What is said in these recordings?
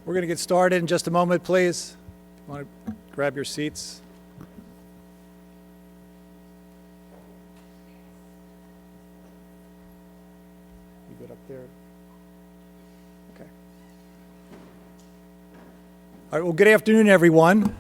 We're going to get started in just a moment, please. If you want to grab your seats. You good up there? Okay. All right, well, good afternoon, everyone.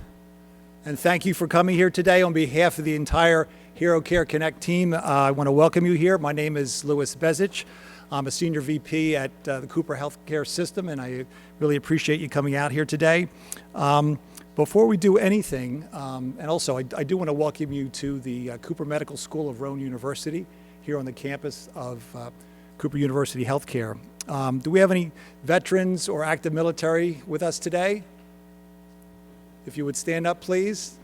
And thank you for coming here today on behalf of the entire Hero Care Connect team. I want to welcome you here. My name is Louis Bezic. I'm a senior VP at the Cooper Healthcare System, and I really appreciate you coming out here today. Before we do anything, and also I do want to welcome you to the Cooper Medical School of Rowan University here on the campus of Cooper University Healthcare. Do we have any veterans or active military with us today? If you would stand up, please.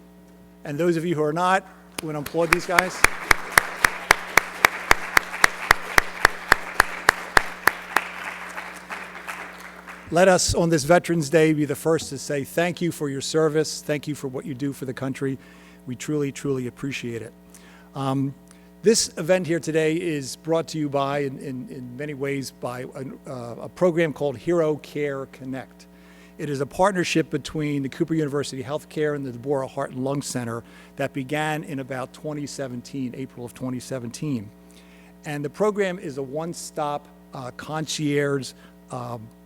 And those of you who are not, we want to applaud these guys. Let us, on this Veterans Day, be the first to say thank you for your service. Thank you for what you do for the country. We truly, truly appreciate it. This event here today is brought to you by, in many ways, by a program called Hero Care Connect. It is a partnership between the Cooper University Healthcare and the Deborah Heart and Lung Center that began in about 2017, April of 2017. And the program is a one-stop concierge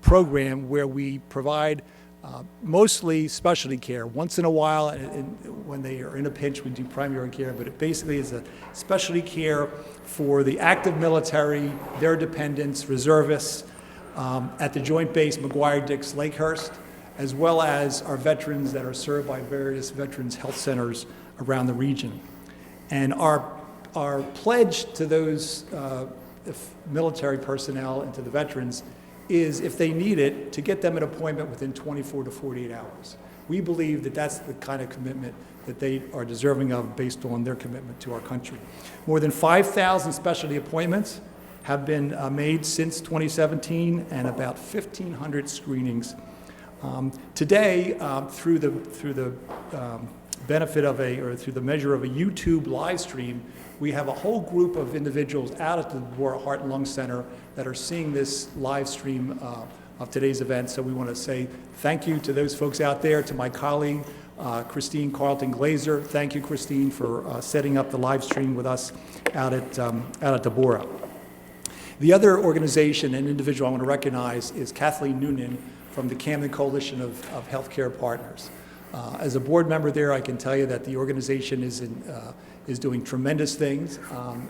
program where we provide mostly specialty care. Once in a while, when they are in a pinch, we do primary care, but it basically is a specialty care for the active military, their dependents, reservists, at the Joint Base McGuire-Dix Lakehurst, as well as our veterans that are served by various veterans health centers around the region. And our pledge to those military personnel and to the veterans is, if they need it, to get them an appointment within 24 to 48 hours. We believe that that's the kind of commitment that they are deserving of based on their commitment to our country. More than 5,000 specialty appointments have been made since 2017, and about 1,500 screenings. Today, through the benefit of through the measure of a YouTube live stream, we have a whole group of individuals out at the Deborah Heart and Lung Center that are seeing this live stream of today's event. So we want to say thank you to those folks out there, to my colleague, Christine Carlton Glazer. Thank you, Christine, for setting up the live stream with us out at Deborah. The other organization and individual I want to recognize is Kathleen Noonan from the Camden Coalition of Healthcare Partners. As a board member there, I can tell you that the organization is doing tremendous things,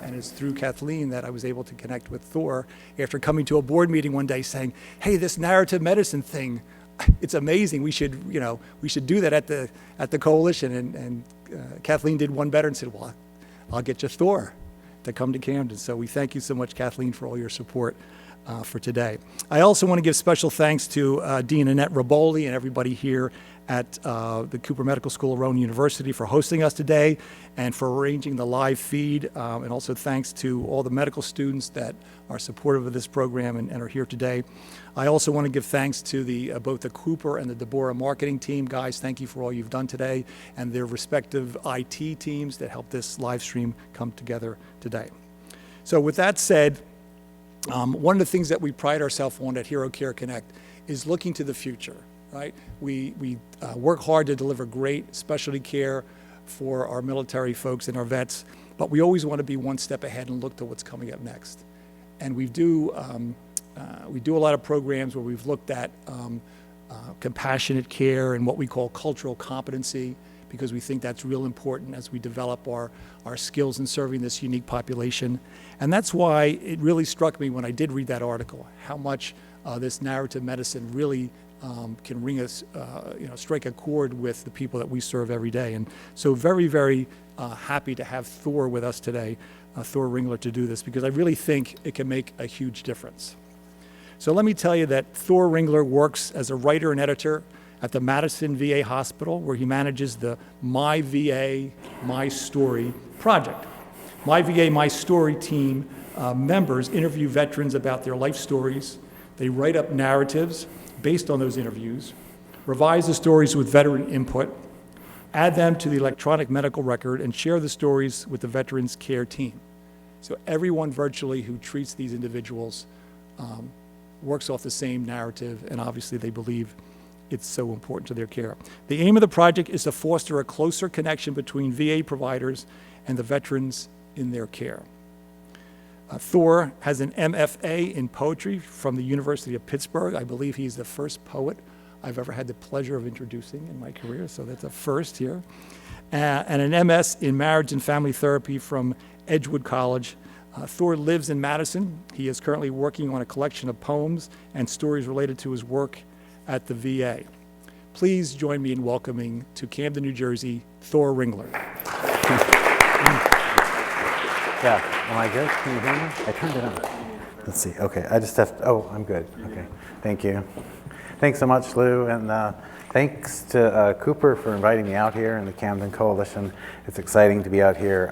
and it's through Kathleen that I was able to connect with Thor after coming to a board meeting one day saying, hey, this narrative medicine thing, it's amazing. We should do that at the coalition. And Kathleen did one better and said, well, I'll get you Thor to come to Camden. So we thank you so much, Kathleen, for all your support for today. I also want to give special thanks to Dean Annette Raboli and everybody here at the Cooper Medical School of Rowan University for hosting us today and for arranging the live feed. And also thanks to all the medical students that are supportive of this program and are here today. I also want to give thanks to both the Cooper and the Deborah marketing team. Guys, thank you for all you've done today, and their respective IT teams that helped this live stream come together today. So with that said, one of the things that we pride ourselves on at Hero Care Connect is looking to the future, right? We work hard to deliver great specialty care for our military folks and our vets, but we always want to be one step ahead and look to what's coming up next. And we do a lot of programs where we've looked at compassionate care and what we call cultural competency, because we think that's real important as we develop our skills in serving this unique population. And that's why it really struck me when I did read that article, how much this narrative medicine really can ring us, strike a chord with the people that we serve every day. And so very, very happy to have Thor with us today, Thor Ringler, to do this, because I really think it can make a huge difference. So let me tell you that Thor Ringler works as a writer and editor at the Madison VA Hospital, where he manages the My VA, My Story project. My VA, My Story team members interview veterans about their life stories. They write up narratives based on those interviews, revise the stories with veteran input, add them to the electronic medical record, and share the stories with the veterans care team. So everyone virtually who treats these individuals works off the same narrative, and obviously they believe it's so important to their care. The aim of the project is to foster a closer connection between VA providers and the veterans in their care. Thor has an MFA in poetry from the University of Pittsburgh. I believe he's the first poet I've ever had the pleasure of introducing in my career, so that's a first here. And an MS in marriage and family therapy from Edgewood College. Thor lives in Madison. He is currently working on a collection of poems and stories related to his work at the VA. Please join me in welcoming to Camden, New Jersey, Thor Ringler. Yeah, am I good? Can you hear me? I turned it on. Let's see, okay, I just have to, oh, I'm good, okay, thank you. Thanks so much, Lou, and thanks to Cooper for inviting me out here and the Camden Coalition. It's exciting to be out here.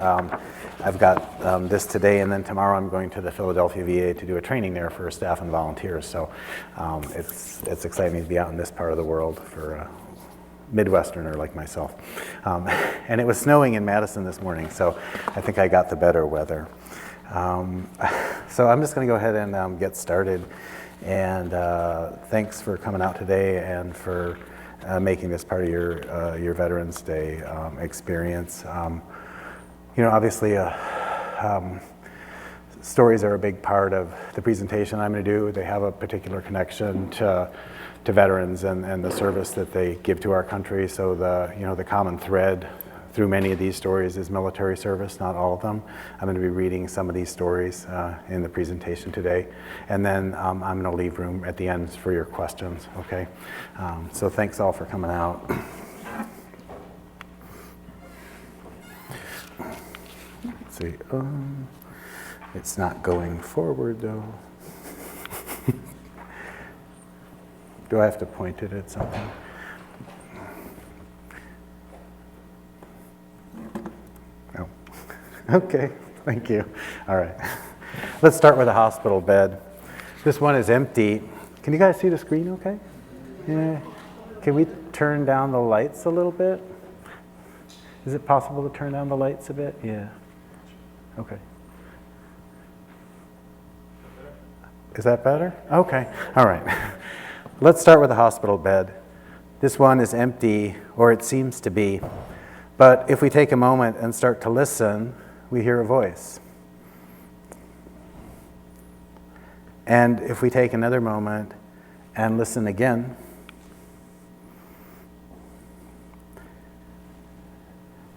I've got this today, and then tomorrow I'm going to the Philadelphia VA to do a training there for staff and volunteers, so it's exciting to be out in this part of the world for a Midwesterner like myself. And it was snowing in Madison this morning, so I think I got the better weather. So I'm just going to go ahead and get started. And thanks for coming out today and for making this part of your Veterans Day experience. You know, obviously, stories are a big part of the presentation I'm going to do. They have a particular connection to veterans and the service that they give to our country. So the common thread through many of these stories is military service, not all of them. I'm going to be reading some of these stories in the presentation today. And then I'm going to leave room at the end for your questions, okay? So thanks all for coming out. Let's see, it's not going forward though. Do I have to point it at something? Oh, okay, thank you. All right, let's start with a hospital bed. This one is empty. Can you guys see the screen okay? Yeah. Can we turn down the lights a little bit? Is it possible to turn down the lights a bit? Yeah. Okay. Is that better? Okay, all right. Let's start with a hospital bed. This one is empty, or it seems to be. But if we take a moment and start to listen, we hear a voice. And if we take another moment and listen again,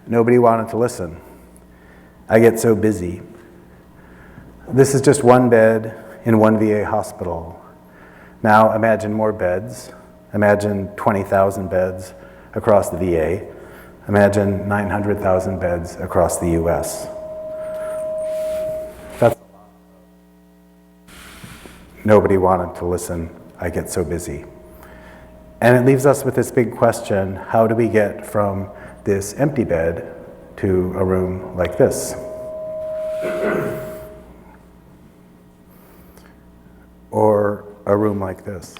nobody wanted to listen. I get so busy. This is just one bed in one VA hospital. Now imagine more beds. Imagine 20,000 beds across the VA. Imagine 900,000 beds across the US. That's nobody wanted to listen. I get so busy. And it leaves us with this big question: how do we get from this empty bed to a room like this? Or a room like this?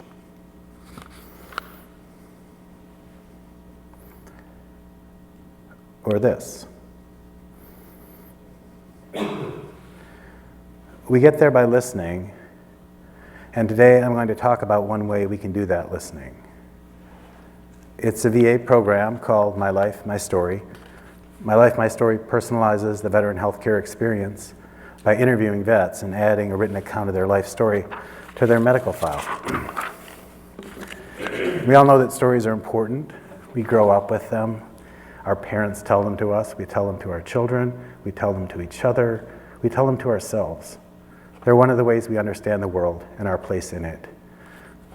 Or this? We get there by listening, and today I'm going to talk about one way we can do that listening. It's a VA program called My Life, My Story. My Life, My Story personalizes the veteran healthcare experience by interviewing vets and adding a written account of their life story to their medical file. We all know that stories are important. We grow up with them. Our parents tell them to us. We tell them to our children. We tell them to each other. We tell them to ourselves. They're one of the ways we understand the world and our place in it.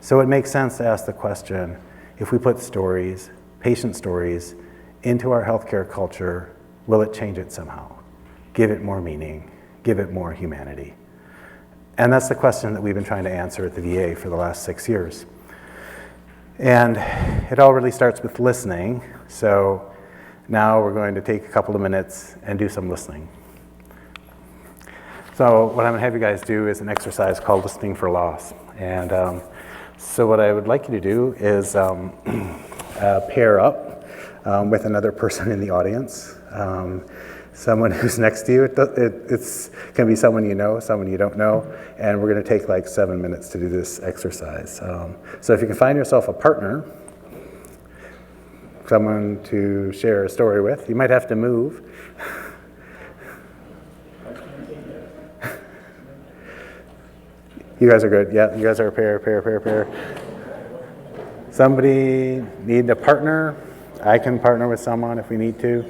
So it makes sense to ask the question, if we put stories, patient stories, into our healthcare culture, will it change it somehow? Give it more meaning, give it more humanity. And that's the question that we've been trying to answer at the VA for the last 6 years. And it all really starts with listening. So now we're going to take a couple of minutes and do some listening. So what I'm going to have you guys do is an exercise called Listening for Loss. And so what I would like you to do is pair up with another person in the audience. Someone who's next to you. It's can be someone you know, someone you don't know, and we're going to take like 7 minutes to do this exercise. So if you can find yourself a partner, someone to share a story with. You might have to move. You guys are good. Yeah, you guys are a pair. Somebody need a partner? I can partner with someone if we need to.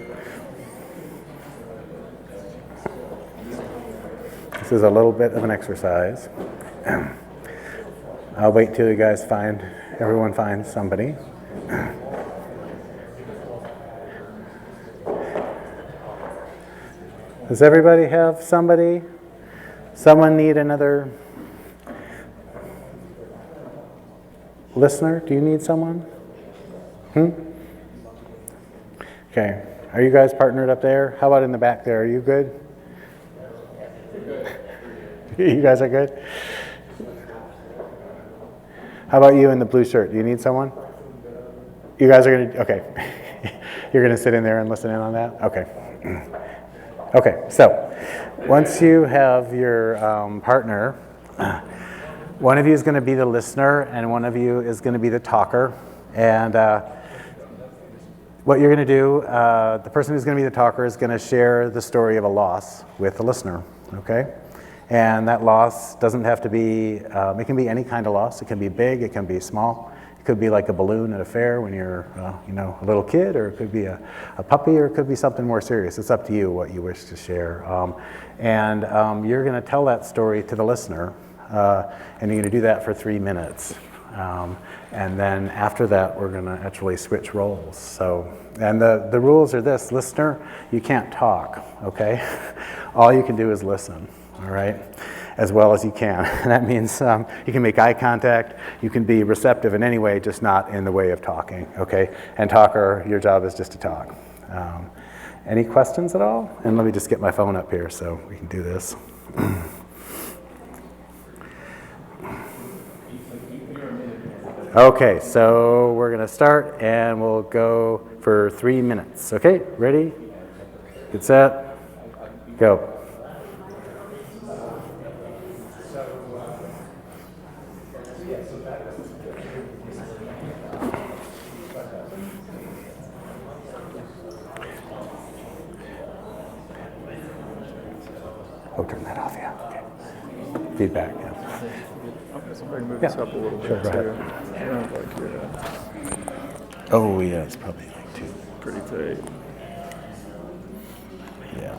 This is a little bit of an exercise. I'll wait till you guys everyone finds somebody. Does everybody have somebody? Someone need another listener? Do you need someone? Okay. Are you guys partnered up there? How about in the back there? Are you good? You guys are good? How about you in the blue shirt? Do you need someone? You guys are going to, okay. You're going to sit in there and listen in on that? Okay. Okay, so once you have your partner, one of you is going to be the listener and one of you is going to be the talker. And what you're going to do, the person who's going to be the talker is going to share the story of a loss with the listener, okay? And that loss doesn't have to be, it can be any kind of loss. It can be big, it can be small. It could be like a balloon at a fair when you're, a little kid, or it could be a puppy, or it could be something more serious. It's up to you what you wish to share. And you're going to tell that story to the listener, and you're going to do that for 3 minutes. And then after that, we're going to actually switch roles. So, and the rules are this: listener, you can't talk, okay? All you can do is listen. All right, as well as you can. And that means you can make eye contact, you can be receptive in any way, just not in the way of talking, okay? And talker, your job is just to talk. Any questions at all? And let me just get my phone up here so we can do this. Okay, so we're gonna start and we'll go for 3 minutes. Okay, ready? Get set, go. Oh, turn that off, yeah. Okay. Feedback, yeah. Somebody move this up a little bit, sure, go too. ahead. Sounds like you're Oh, yeah, it's probably like 2. pretty tight. Yeah.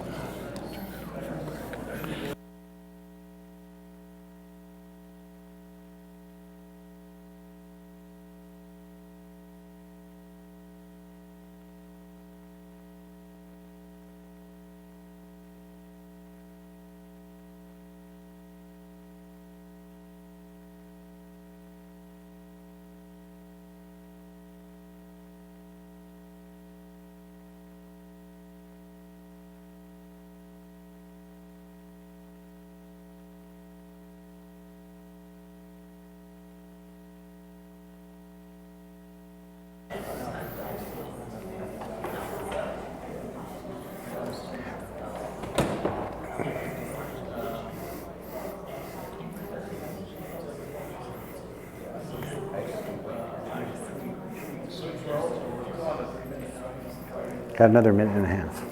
Got another minute and a half.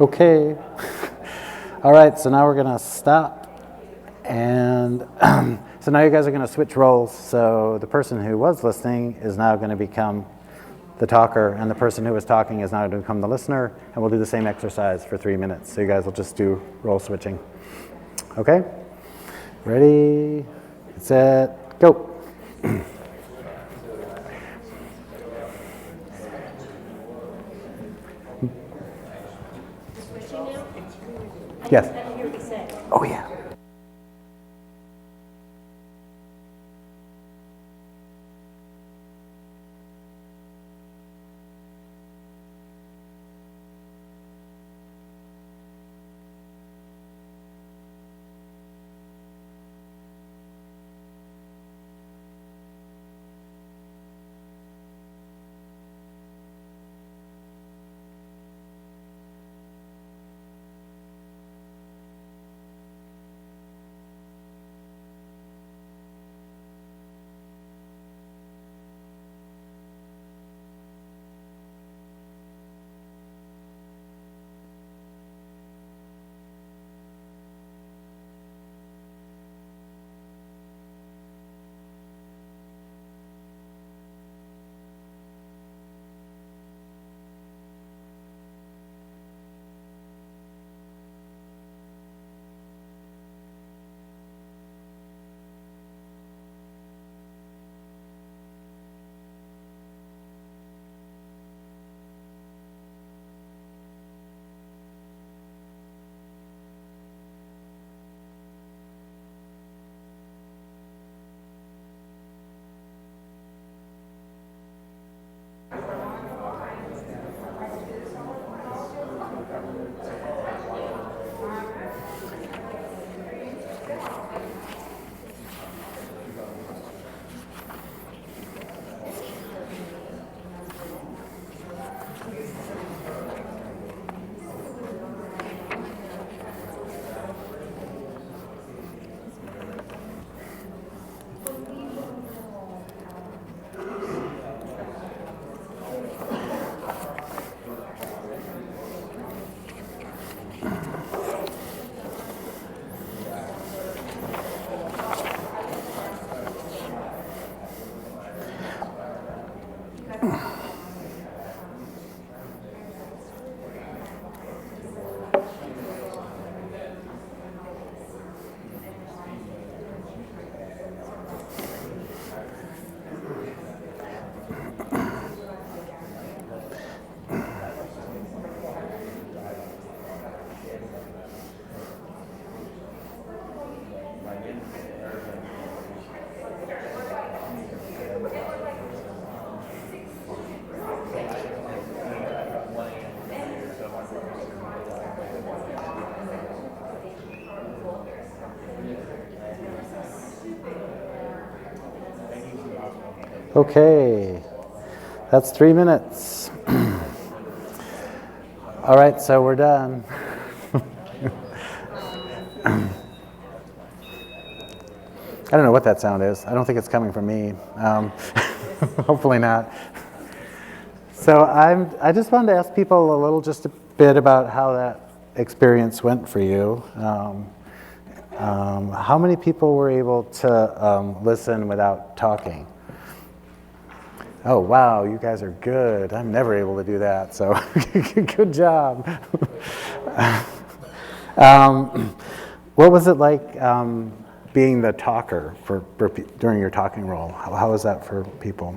Okay. All right, so now we're going to stop. And so now you guys are going to switch roles. So the person who was listening is now going to become the talker, and the person who was talking is now going to become the listener. And we'll do the same exercise for 3 minutes. So you guys will just do role switching. Okay? Ready, set, go. Yes. Oh, yeah. Okay, that's 3 minutes. All right, so we're done. I don't know what that sound is. I don't think it's coming from me. Hopefully not. So I just wanted to ask people just a bit about how that experience went for you. How many people were able to listen without talking? Oh, wow, you guys are good. I'm never able to do that, so good job. What was it like being the talker during your talking role? How was that for people?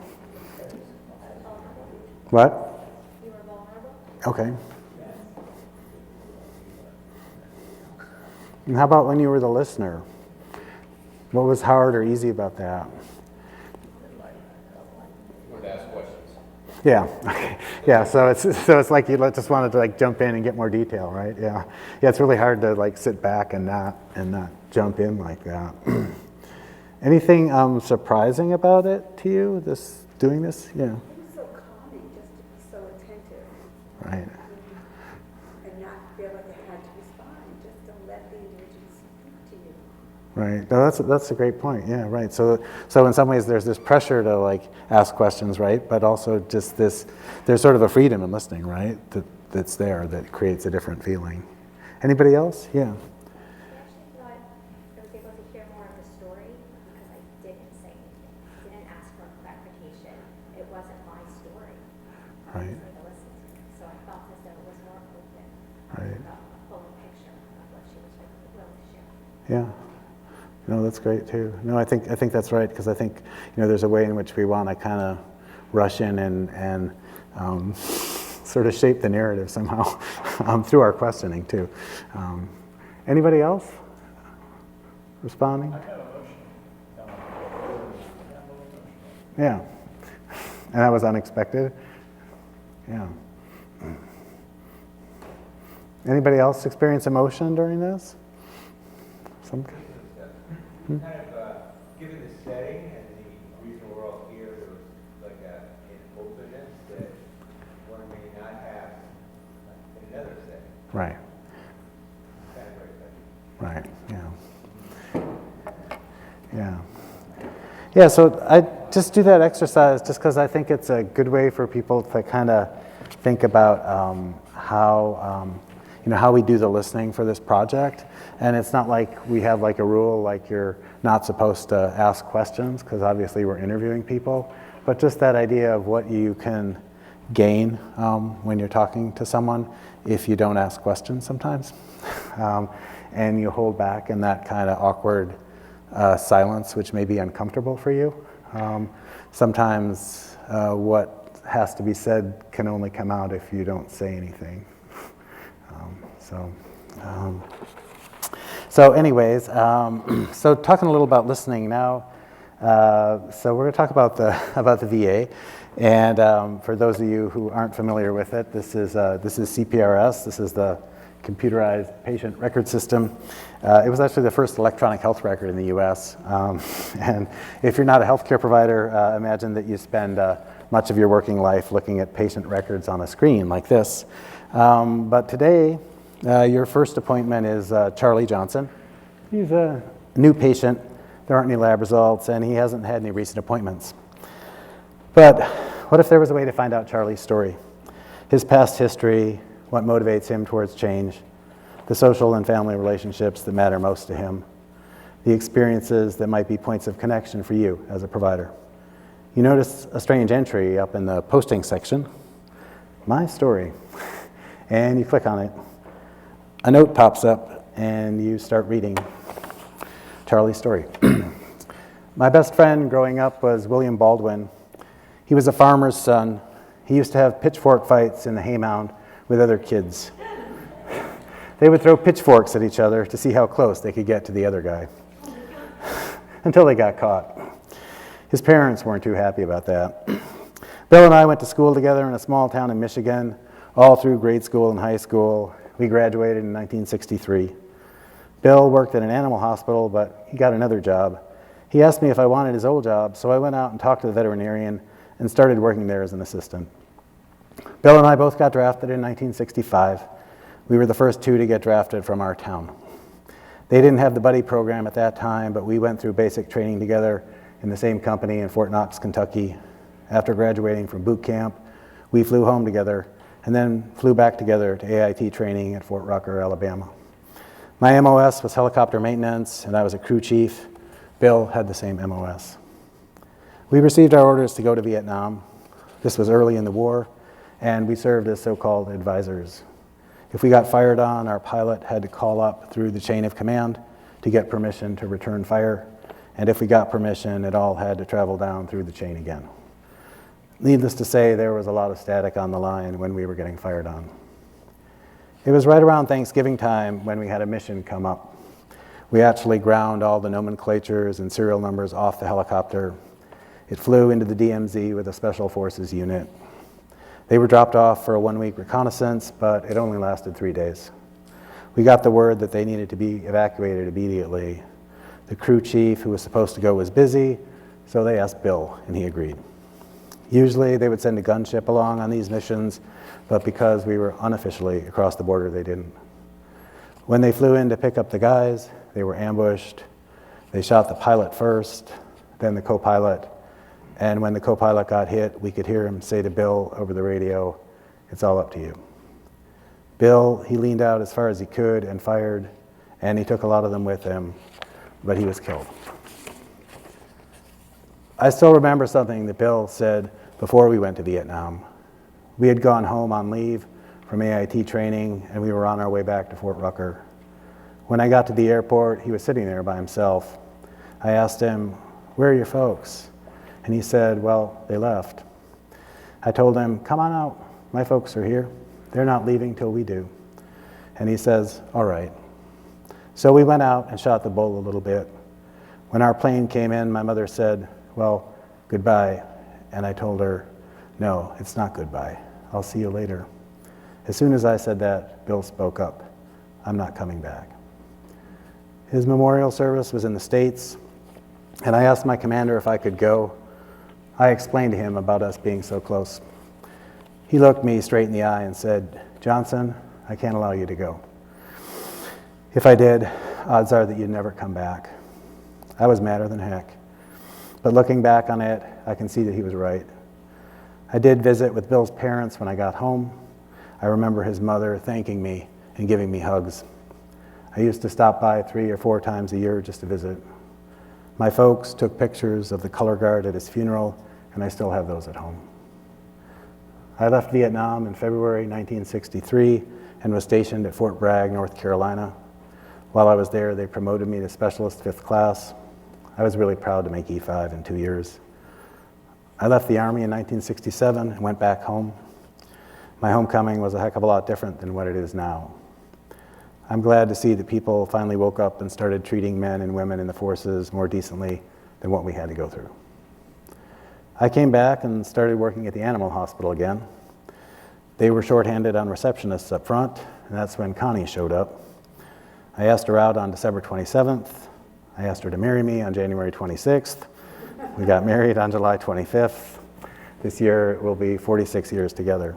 What? You were vulnerable. Okay. And how about when you were the listener? What was hard or easy about that? Yeah. Okay. Yeah. So it's like you just wanted to jump in and get more detail, right? Yeah. Yeah. It's really hard to sit back and not jump in like that. Anything surprising about it to you? Doing this? Yeah. Right. And not feel like they had to respond, just to let the individual speak to you. Right. No, that's a great point. Yeah. Right. So in some ways, there's this pressure to like ask questions, right? But also just this, there's sort of a freedom in listening, right? That's there that creates a different feeling. Anybody else? Yeah. I actually thought I was able to hear more of the story because I didn't say anything, didn't ask for clarification. It wasn't my story. Right. For the listeners. So I felt as though it was more open, Right. a fuller picture of what she was willing to share. Yeah. No, that's great too. No, I think that's right, because I think there's a way in which we want to kind of rush in and sort of shape the narrative somehow through our questioning too. Anybody else responding? Yeah, and that was unexpected. Yeah. Anybody else experience emotion during this? Some. Kind of, given the setting and the reason we're all here, there was like an openness that one may not have in another setting. Right. Kind of very Right. Yeah. Yeah. So I just do that exercise just because I think it's a good way for people to kind of think about how we do the listening for this project. And it's not like we have like a rule like you're not supposed to ask questions, because obviously we're interviewing people, but just that idea of what you can gain when you're talking to someone if you don't ask questions sometimes. And you hold back in that kind of awkward silence, which may be uncomfortable for you. Sometimes what has to be said can only come out if you don't say anything. So anyways, so talking a little about listening now. So we're going to talk about the VA, and for those of you who aren't familiar with it, this is CPRS. This is the computerized patient record system. It was actually the first electronic health record in the U.S. And if you're not a healthcare provider, imagine that you spend much of your working life looking at patient records on a screen like this. But today, your first appointment is Charlie Johnson. He's a new patient. There aren't any lab results, and he hasn't had any recent appointments. But what if there was a way to find out Charlie's story, his past history, what motivates him towards change, the social and family relationships that matter most to him, the experiences that might be points of connection for you as a provider. You notice a strange entry up in the posting section, my story, and you click on it. A note pops up, and you start reading Charlie's story. My best friend growing up was William Baldwin. He was a farmer's son. He used to have pitchfork fights in the haymound with other kids. They would throw pitchforks at each other to see how close they could get to the other guy, until they got caught. His parents weren't too happy about that. Bill and I went to school together in a small town in Michigan, all through grade school and high school. We graduated in 1963. Bill worked at an animal hospital, but he got another job. He asked me if I wanted his old job, so I went out and talked to the veterinarian and started working there as an assistant. Bill and I both got drafted in 1965. We were the first two to get drafted from our town. They didn't have the buddy program at that time, but we went through basic training together in the same company in Fort Knox, Kentucky. After graduating from boot camp, we flew home together and then flew back together to AIT training at Fort Rucker, Alabama. My MOS was helicopter maintenance, and I was a crew chief. Bill had the same MOS. We received our orders to go to Vietnam. This was early in the war, and we served as so-called advisors. If we got fired on, our pilot had to call up through the chain of command to get permission to return fire, and if we got permission, it all had to travel down through the chain again. Needless to say, there was a lot of static on the line when we were getting fired on. It was right around Thanksgiving time when we had a mission come up. We actually ground all the nomenclatures and serial numbers off the helicopter. It flew into the DMZ with a Special Forces unit. They were dropped off for a 1-week reconnaissance, but it only lasted 3 days. We got the word that they needed to be evacuated immediately. The crew chief who was supposed to go was busy, so they asked Bill, and he agreed. Usually they would send a gunship along on these missions, but because we were unofficially across the border, they didn't. When they flew in to pick up the guys, they were ambushed. They shot the pilot first, then the co-pilot, and when the co-pilot got hit, we could hear him say to Bill over the radio, "It's all up to you." Bill, he leaned out as far as he could and fired, and he took a lot of them with him, but he was killed. I still remember something that Bill said before we went to Vietnam. We had gone home on leave from AIT training, and we were on our way back to Fort Rucker. When I got to the airport, he was sitting there by himself. I asked him, "Where are your folks?" And he said, "Well, they left." I told him, "Come on out. My folks are here. They're not leaving till we do." And he says, "All right." So we went out and shot the bull a little bit. When our plane came in, my mother said, "Well, goodbye." And I told her, "No, it's not goodbye. I'll see you later." As soon as I said that, Bill spoke up. "I'm not coming back." His memorial service was in the States, and I asked my commander if I could go. I explained to him about us being so close. He looked me straight in the eye and said, "Johnson, I can't allow you to go. If I did, odds are that you'd never come back." I was madder than heck. But looking back on it, I can see that he was right. I did visit with Bill's parents when I got home. I remember his mother thanking me and giving me hugs. I used to stop by 3 or 4 times a year just to visit. My folks took pictures of the color guard at his funeral, and I still have those at home. I left Vietnam in February 1963 and was stationed at Fort Bragg, North Carolina. While I was there, they promoted me to Specialist 5th Class. I was really proud to make E5 in 2 years. I left the Army in 1967 and went back home. My homecoming was a heck of a lot different than what it is now. I'm glad to see that people finally woke up and started treating men and women in the forces more decently than what we had to go through. I came back and started working at the animal hospital again. They were shorthanded on receptionists up front, and that's when Connie showed up. I asked her out on December 27th. I asked her to marry me on January 26th. We got married on July 25th. This year we'll be 46 years together.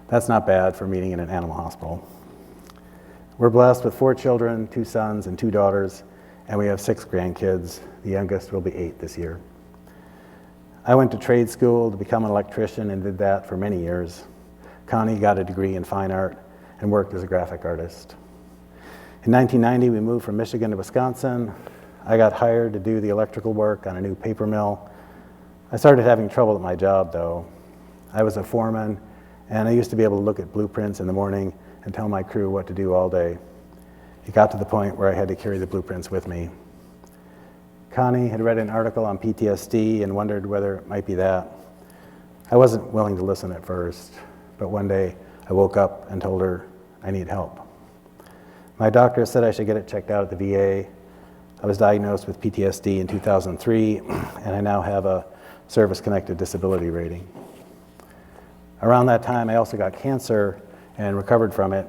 That's not bad for meeting in an animal hospital. We're blessed with 4 children, 2 sons and 2 daughters, and we have 6 grandkids. The youngest will be 8 this year. I went to trade school to become an electrician and did that for many years. Connie got a degree in fine art and worked as a graphic artist. In 1990, we moved from Michigan to Wisconsin. I got hired to do the electrical work on a new paper mill. I started having trouble at my job, though. I was a foreman, and I used to be able to look at blueprints in the morning and tell my crew what to do all day. It got to the point where I had to carry the blueprints with me. Connie had read an article on PTSD and wondered whether it might be that. I wasn't willing to listen at first, but one day I woke up and told her I need help. My doctor said I should get it checked out at the VA. I was diagnosed with PTSD in 2003, and I now have a service-connected disability rating. Around that time, I also got cancer and recovered from it.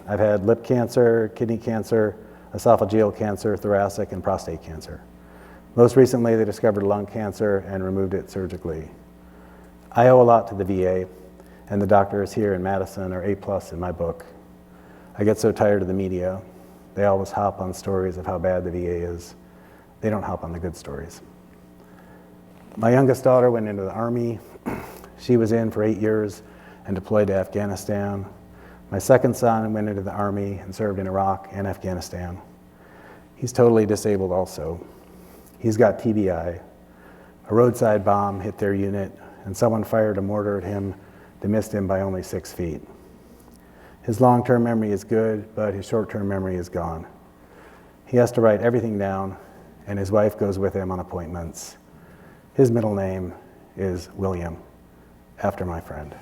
I've had lip cancer, kidney cancer, esophageal cancer, thoracic, and prostate cancer. Most recently, they discovered lung cancer and removed it surgically. I owe a lot to the VA, and the doctors here in Madison are A+ in my book. I get so tired of the media. They always hop on stories of how bad the VA is. They don't hop on the good stories. My youngest daughter went into the Army. She was in for 8 years and deployed to Afghanistan. My second son went into the Army and served in Iraq and Afghanistan. He's totally disabled also. He's got TBI. A roadside bomb hit their unit, and someone fired a mortar at him that missed him by only 6 feet. His long-term memory is good, but his short-term memory is gone. He has to write everything down, and his wife goes with him on appointments. His middle name is William, after my friend.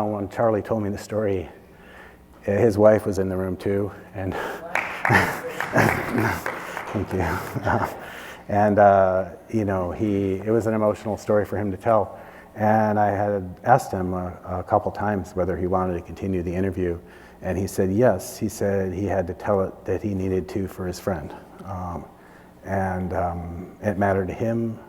When Charlie told me the story, his wife was in the room too, and thank you. It was an emotional story for him to tell. And I had asked him a couple times whether he wanted to continue the interview, And he said yes. He said he had to tell it that he needed to for his friend. It mattered to him.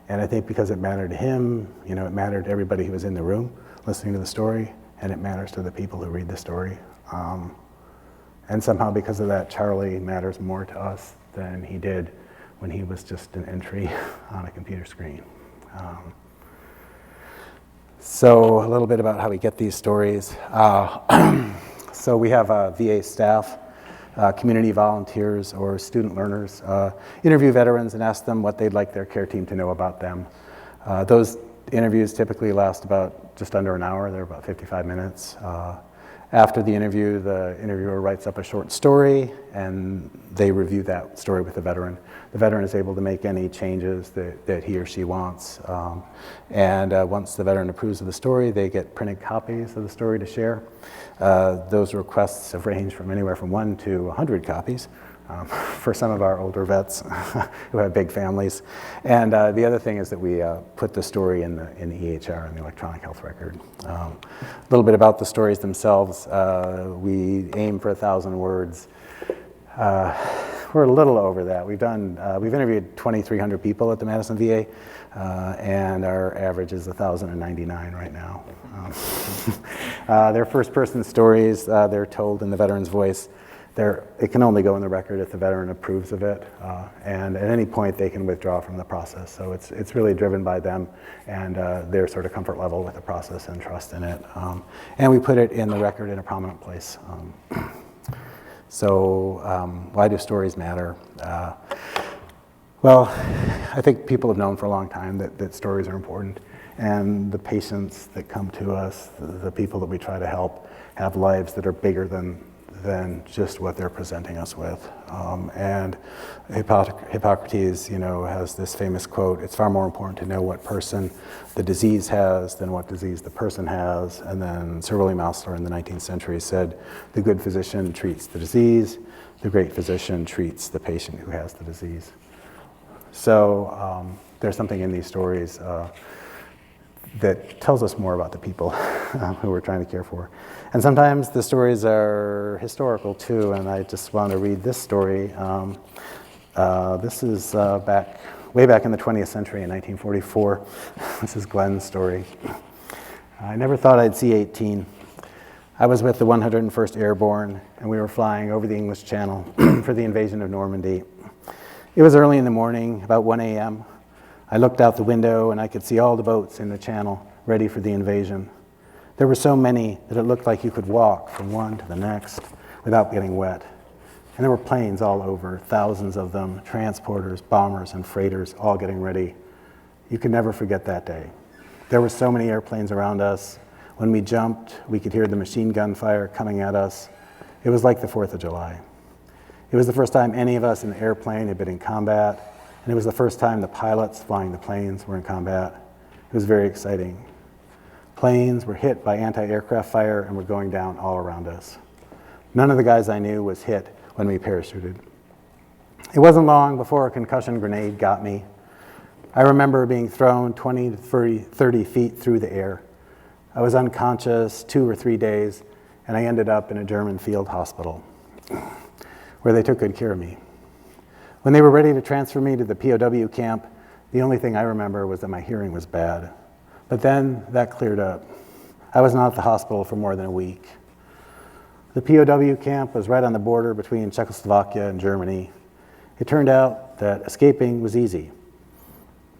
And I think because it mattered to him, you know, it mattered to everybody who was in the room listening to the story, and it matters to the people who read the story. And somehow because of that, Charlie matters more to us than he did when he was just an entry on a computer screen. So a little bit about how we get these stories. So we have VA staff, community volunteers, or student learners interview veterans and ask them what they'd like their care team to know about them. Those interviews typically last about just under an hour. They're about 55 minutes. After the interviewer writes up a short story, and they review that story with the veteran. The veteran is able to make any changes that he or she wants. Once the veteran approves of the story, they get printed copies of the story to share. Those requests have ranged from anywhere from 1 to 100 copies for some of our older vets who have big families. And the other thing is that we put the story in the EHR, in the electronic health record. A little bit about the stories themselves. We aim for 1,000 words. We're a little over that. We've interviewed 2,300 people at the Madison VA, and our average is 1,099 right now. They're first-person stories. They're told in the veteran's voice. It can only go in the record if the veteran approves of it, and at any point they can withdraw from the process. So it's really driven by them and their sort of comfort level with the process and trust in it. And we put it in the record in a prominent place. Why do stories matter? Well, I think people have known for a long time that stories are important, and the patients that come to us, the people that we try to help, have lives that are bigger than just what they're presenting us with. And Hippocrates, has this famous quote, "It's far more important to know what person the disease has than what disease the person has." And then Sir William Osler in the 19th century said, "The good physician treats the disease, the great physician treats the patient who has the disease." So there's something in these stories that tells us more about the people who we're trying to care for. And sometimes the stories are historical too, and I just want to read this story. This is way back in the 20th century in 1944. This is Glenn's story. "I never thought I'd see 18. I was with the 101st Airborne, and we were flying over the English Channel for the invasion of Normandy. It was early in the morning, about 1 a.m. I looked out the window and I could see all the boats in the channel ready for the invasion. There were so many that it looked like you could walk from one to the next without getting wet. And there were planes all over, thousands of them, transporters, bombers, and freighters, all getting ready. You could never forget that day. There were so many airplanes around us. When we jumped, we could hear the machine gun fire coming at us. It was like the 4th of July. It was the first time any of us in the airplane had been in combat, and it was the first time the pilots flying the planes were in combat. It was very exciting. Planes were hit by anti-aircraft fire and were going down all around us. None of the guys I knew was hit when we parachuted. It wasn't long before a concussion grenade got me. I remember being thrown 20 to 30 feet through the air. I was unconscious 2 or 3 days, and I ended up in a German field hospital where they took good care of me. When they were ready to transfer me to the POW camp, the only thing I remember was that my hearing was bad. But then that cleared up. I was not at the hospital for more than a week. The POW camp was right on the border between Czechoslovakia and Germany. It turned out that escaping was easy.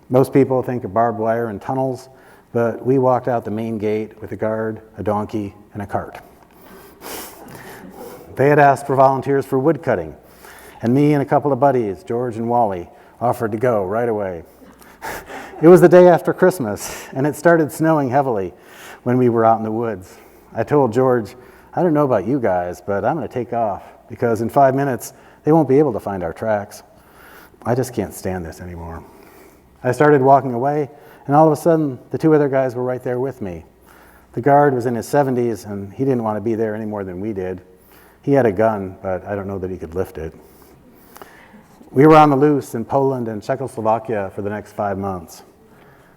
Most people think of barbed wire and tunnels, but we walked out the main gate with a guard, a donkey, and a cart. They had asked for volunteers for wood cutting, and me and a couple of buddies, George and Wally, offered to go right away. It was the day after Christmas, and it started snowing heavily when we were out in the woods. I told George, "I don't know about you guys, but I'm going to take off, because in 5 minutes, they won't be able to find our tracks. I just can't stand this anymore." I started walking away, and all of a sudden, the 2 other guys were right there with me. The guard was in his 70s, and he didn't want to be there any more than we did. He had a gun, but I don't know that he could lift it. We were on the loose in Poland and Czechoslovakia for the next 5 months.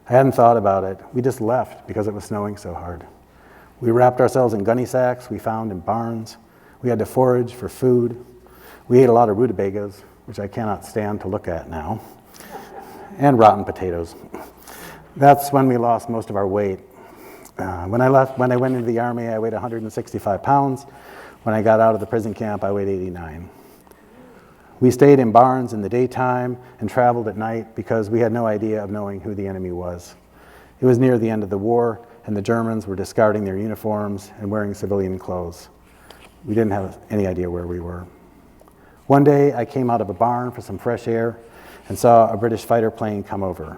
I hadn't thought about it. We just left because it was snowing so hard. We wrapped ourselves in gunny sacks we found in barns. We had to forage for food. We ate a lot of rutabagas, which I cannot stand to look at now, and rotten potatoes. That's when we lost most of our weight. When I went into the Army, I weighed 165 pounds. When I got out of the prison camp, I weighed 89. We stayed in barns in the daytime and traveled at night because we had no idea of knowing who the enemy was. It was near the end of the war, and the Germans were discarding their uniforms and wearing civilian clothes. We didn't have any idea where we were. One day, I came out of a barn for some fresh air and saw a British fighter plane come over.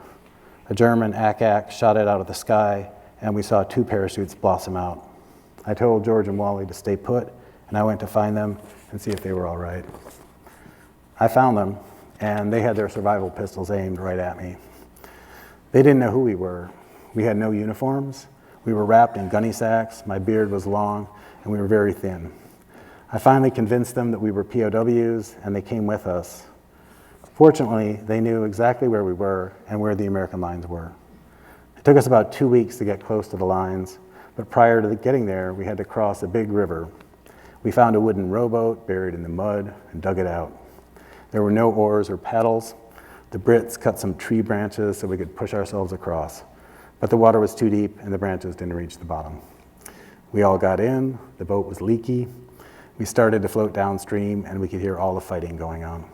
A German Ack shot it out of the sky, and we saw 2 parachutes blossom out. I told George and Wally to stay put, and I went to find them and see if they were all right. I found them, and they had their survival pistols aimed right at me. They didn't know who we were. We had no uniforms. We were wrapped in gunny sacks. My beard was long, and we were very thin. I finally convinced them that we were POWs, and they came with us. Fortunately, they knew exactly where we were and where the American lines were. It took us about 2 weeks to get close to the lines, but prior to getting there, we had to cross a big river. We found a wooden rowboat buried in the mud and dug it out. There were no oars or paddles. The Brits cut some tree branches so we could push ourselves across, but the water was too deep and the branches didn't reach the bottom. We all got in, the boat was leaky. We started to float downstream and we could hear all the fighting going on.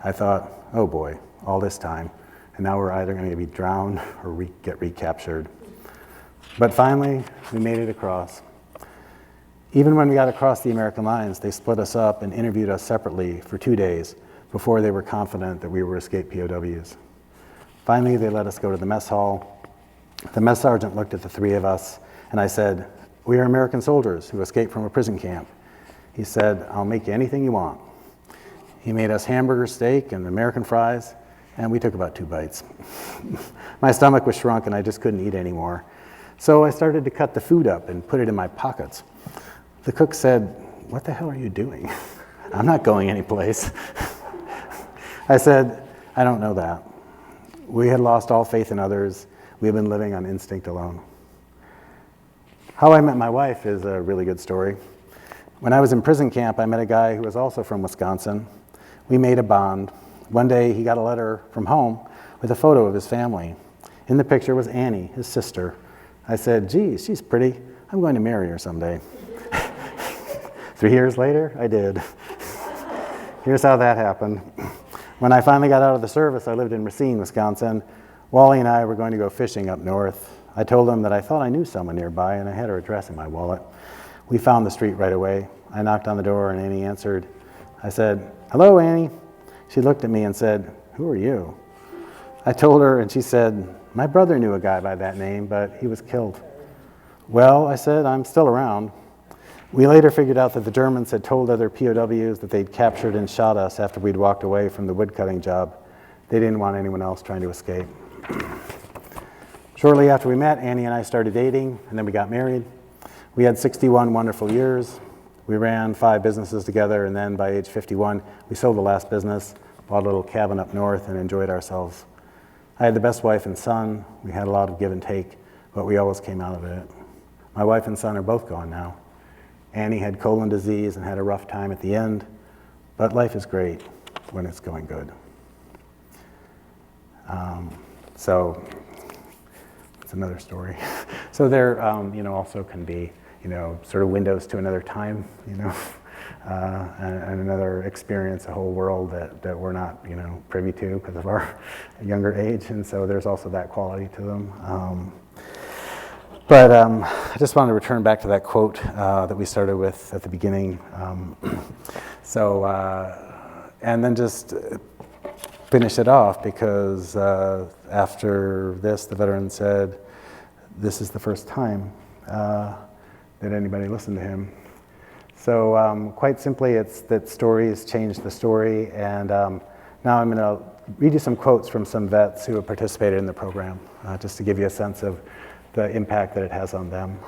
I thought, oh boy, all this time, and now we're either going to be drowned or get recaptured. But finally, we made it across. Even when we got across the American lines, they split us up and interviewed us separately for 2 days before they were confident that we were escaped POWs. Finally, they let us go to the mess hall. The mess sergeant looked at the 3 of us, and I said, "We are American soldiers who escaped from a prison camp." He said, "I'll make you anything you want." He made us hamburger steak and American fries, and we took about 2 bites. My stomach was shrunk, and I just couldn't eat anymore. So I started to cut the food up and put it in my pockets. The cook said, "What the hell are you doing?" "I'm not going anyplace." I said, "I don't know that." We had lost all faith in others. We had been living on instinct alone. How I met my wife is a really good story. When I was in prison camp, I met a guy who was also from Wisconsin. We made a bond. One day, he got a letter from home with a photo of his family. In the picture was Annie, his sister. I said, "Geez, she's pretty. I'm going to marry her someday." 3 years later, I did. Here's how that happened. When I finally got out of the service, I lived in Racine, Wisconsin. Wally and I were going to go fishing up north. I told him that I thought I knew someone nearby, and I had her address in my wallet. We found the street right away. I knocked on the door, and Annie answered. I said, "Hello, Annie." She looked at me and said, "Who are you?" I told her, and she said, "My brother knew a guy by that name, but he was killed." "Well," I said, "I'm still around." We later figured out that the Germans had told other POWs that they'd captured and shot us after we'd walked away from the woodcutting job. They didn't want anyone else trying to escape. Shortly after we met, Annie and I started dating, and then we got married. We had 61 wonderful years. We ran 5 businesses together, and then by age 51, we sold the last business, bought a little cabin up north, and enjoyed ourselves. I had the best wife and son. We had a lot of give and take, but we always came out of it. My wife and son are both gone now. Annie had colon disease and had a rough time at the end, but life is great when it's going good. So it's another story. So there, also can be, sort of windows to another time, and another experience, a whole world that we're not, privy to because of our younger age, and so there's also that quality to them. But I just wanted to return back to that quote that we started with at the beginning. And then just finish it off because after this, the veteran said, "This is the first time that anybody listened to him." So quite simply, it's that stories change the story. And now I'm going to read you some quotes from some vets who have participated in the program, just to give you a sense of the impact that it has on them.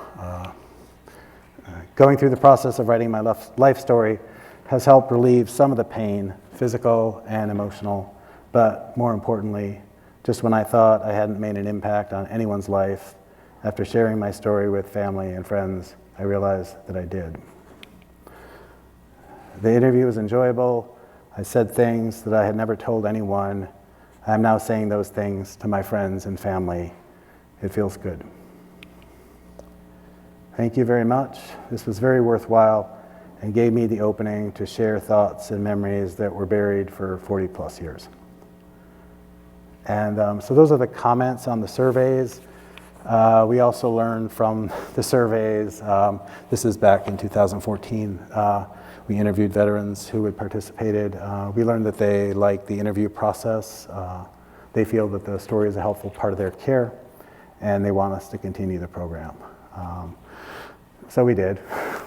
Going through the process of writing my life story has helped relieve some of the pain, physical and emotional, but more importantly, just when I thought I hadn't made an impact on anyone's life, After sharing my story with family and friends, I realized that I did. The interview was enjoyable. I said things that I had never told anyone. I'm now saying those things to my friends and family. It feels good. Thank you very much. This was very worthwhile and gave me the opening to share thoughts and memories that were buried for 40 plus years. And so those are the comments on the surveys. We also learned from the surveys, this is back in 2014, we interviewed veterans who had participated. We learned that they like the interview process. They feel that the story is a helpful part of their care, and they want us to continue the program. So we did,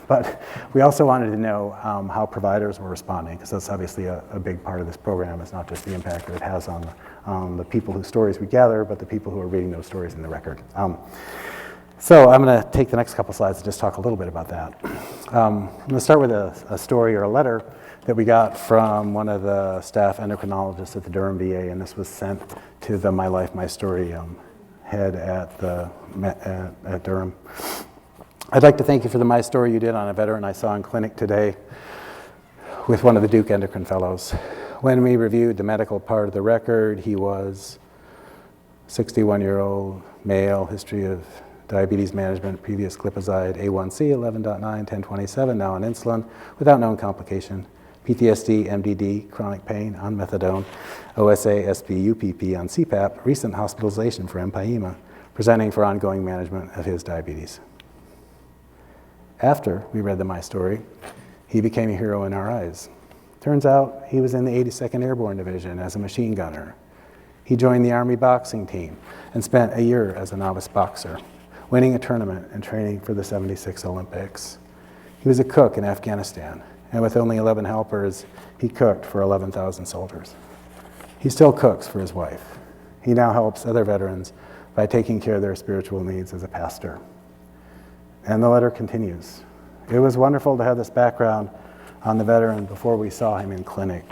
but we also wanted to know how providers were responding, because that's obviously a big part of this program. It's not just the impact that it has on the people whose stories we gather, but the people who are reading those stories in the record. So I'm going to take the next couple slides and just talk a little bit about that. I'm going to start with a story or a letter that we got from one of the staff endocrinologists at the Durham VA, and this was sent to the My Life, My Story head at Durham. I'd like to thank you for the My Story you did on a veteran I saw in clinic today with one of the Duke Endocrine Fellows. When we reviewed the medical part of the record, he was 61-year-old male, history of diabetes management, previous glipizide, A1C 11.9, 1027, now on insulin, without known complication, PTSD, MDD, chronic pain, on methadone, OSA, SP, UPP, on CPAP, recent hospitalization for empyema, presenting for ongoing management of his diabetes. After we read the My Story, he became a hero in our eyes. Turns out he was in the 82nd Airborne Division as a machine gunner. He joined the Army boxing team and spent a year as a novice boxer, winning a tournament and training for the '76 Olympics. He was a cook in Afghanistan, and with only 11 helpers, he cooked for 11,000 soldiers. He still cooks for his wife. He now helps other veterans by taking care of their spiritual needs as a pastor. And the letter continues. It was wonderful to have this background on the veteran before we saw him in clinic.